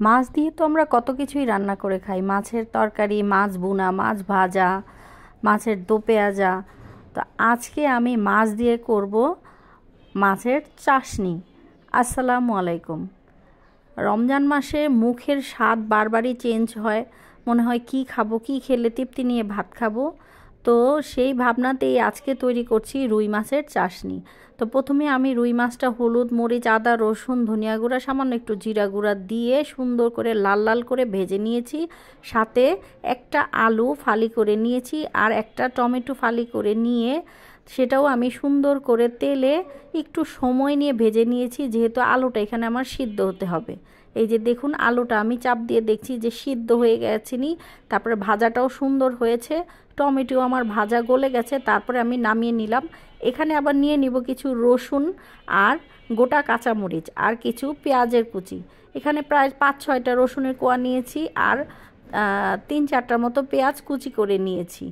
মাছ দিয়ে তো আমরা কত কিছুই রান্না করে খাই, মাছের তরকারি, মাছ ভুনা, মাছ ভাজা, মাছের দো পেঁয়াজা। তো আজকে আমি মাছ দিয়ে করব মাছের চাশনি। আসসালামু আলাইকুম। রমজান মাসে মুখের স্বাদ বারবারই চেঞ্জ হয়, মনে হয় কি খাবো, কি খেলে তৃপ্তি নিয়ে ভাত খাবো। তো সেই ভাবনাতেই আজকে তৈরি করছি রুই মাছের চাশনি। তো প্রথমে আমি রুই মাছটা হলুদ, মরিচ, আদা, রসুন, ধনিয়া গুঁড়া, সামান্য একটু জিরা গুঁড়া দিয়ে সুন্দর করে লাল লাল করে ভেজে নিয়েছি। সাথে একটা আলু ফালি করে নিয়েছি আর একটা টমেটো ফালি করে নিয়ে সেটাও আমি সুন্দর করে তেলে একটু সময় নিয়ে ভেজে নিয়েছি, যেহেতু আলুটা এখানে আমার সিদ্ধ হতে হবে। এই যে দেখুন, আলুটা আমি চাপ দিয়ে দেখছি যে সিদ্ধ হয়ে গেছেনি। তারপরে ভাজাটাও সুন্দর হয়েছে, টমেটো আমার ভাজা গলে গেছে। তারপরে আমি নামিয়ে নিলাম। এখানে আবার নিয়ে নিব কিছু রসুন আর গোটা কাঁচামরিচ আর কিছু পেঁয়াজের কুচি। এখানে প্রায় 5-6টা রসুনের কোয়া নিয়েছি আর 3-4টার মতো পেঁয়াজ কুচি করে নিয়েছি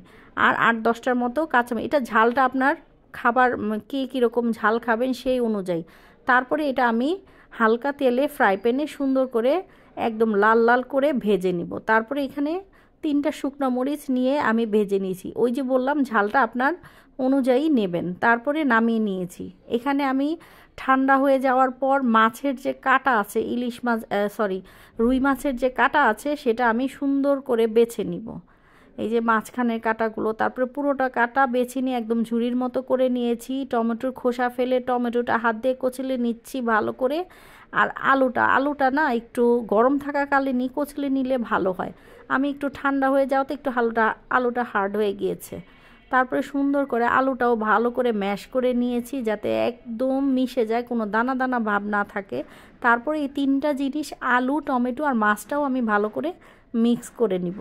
আর 8-10টার মতো কাঁচামরিচ। এটা ঝালটা আপনার খাবার কে কীরকম ঝাল খাবেন সেই অনুযায়ী। তারপরে এটা আমি হালকা তেলে ফ্রাই প্যানে সুন্দর করে একদম লাল লাল করে ভেজে নিব। তারপরে এখানে 3টা শুকনো মরিচ নিয়ে আমি ভেজে নিয়েছি, ওই যে বললাম ঝালটা আপনার অনুযায়ী নেবেন। তারপরে নামিয়ে নিয়েছি। এখানে আমি ঠান্ডা হয়ে যাওয়ার পর মাছের যে কাটা আছে, ইলিশ মাছ রুই মাছের যে কাটা আছে সেটা আমি সুন্দর করে বেছে নিব। এই যে মাঝখানের কাটাগুলো, তারপরে পুরোটা কাটা বেছে নিয়ে একদম ঝুড়ির মতো করে নিয়েছি। টমেটোর খোসা ফেলে টমেটোটা হাত দিয়ে কচলে নিচ্ছি ভালো করে। আর আলুটা না একটু গরম থাকাকালীনই কচলে নিলে ভালো হয়। আমি একটু ঠান্ডা হয়ে যাওয়াতে একটু আলুটা হার্ড হয়ে গিয়েছে। তারপরে সুন্দর করে আলুটাও ভালো করে ম্যাশ করে নিয়েছি যাতে একদম মিশে যায়, কোনো দানা দানা ভাব না থাকে। তারপরে এই 3টা জিনিস, আলু, টমেটো আর মাছটাও আমি ভালো করে মিক্স করে নিব।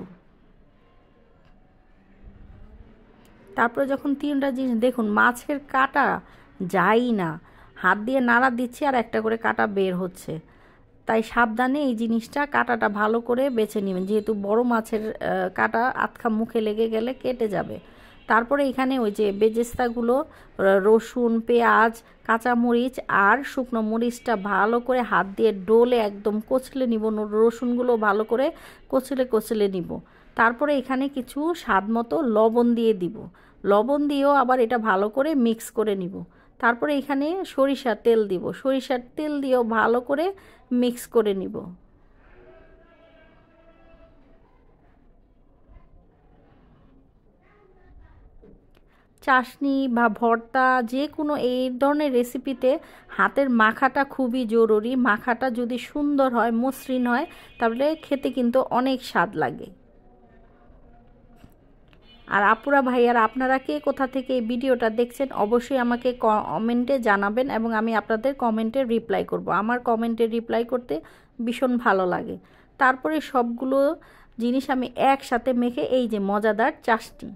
তারপরে যখন 3টা জিনিস, দেখুন মাছের কাটা যাই না, হাত দিয়ে নাড়া দিচ্ছি আর একটা করে কাটা বের হচ্ছে। তাই সাবধানে এই জিনিসটা, কাটাটা ভালো করে বেছে নেবেন, যেহেতু বড় মাছের কাটা আটকা মুখে লেগে গেলে কেটে যাবে। তারপরে এখানে ওই যে বেরেস্তাগুলো, রসুন, পেঁয়াজ, কাঁচামরিচ আর শুকনো মরিচটা ভালো করে হাত দিয়ে ডলে একদম কচলে নিব। রসুনগুলো ভালো করে কচলে কচলে নিব। তারপরে এখানে কিছু স্বাদ মতো লবণ দিয়ে দিব। লবণ দিয়েও আবার এটা ভালো করে মিক্স করে নিব। তারপরে এখানে সরিষার তেল দিব, সরিষার তেল দিয়েও ভালো করে মিক্স করে নিব। চাশনি বা ভর্তা যে কোনো এই ধরনের রেসিপিতে হাতের মাখাটা খুবই জরুরি। মাখাটা যদি সুন্দর হয়, মসৃণ হয়, তাহলে খেতে কিন্তু অনেক স্বাদ লাগে। আর আপুরা ভাইয়ারা, আপনারা কে কোথা থেকে এই ভিডিওটা দেখছেন অবশ্যই আমাকে কমেন্টে জানাবেন এবং আমি আপনাদের কমেন্টে রিপ্লাই করব। আমার কমেন্টে রিপ্লাই করতে ভীষণ ভালো লাগে। তারপরে সবগুলো জিনিস আমি একসাথে মেখে এই যে মজাদার চাশনি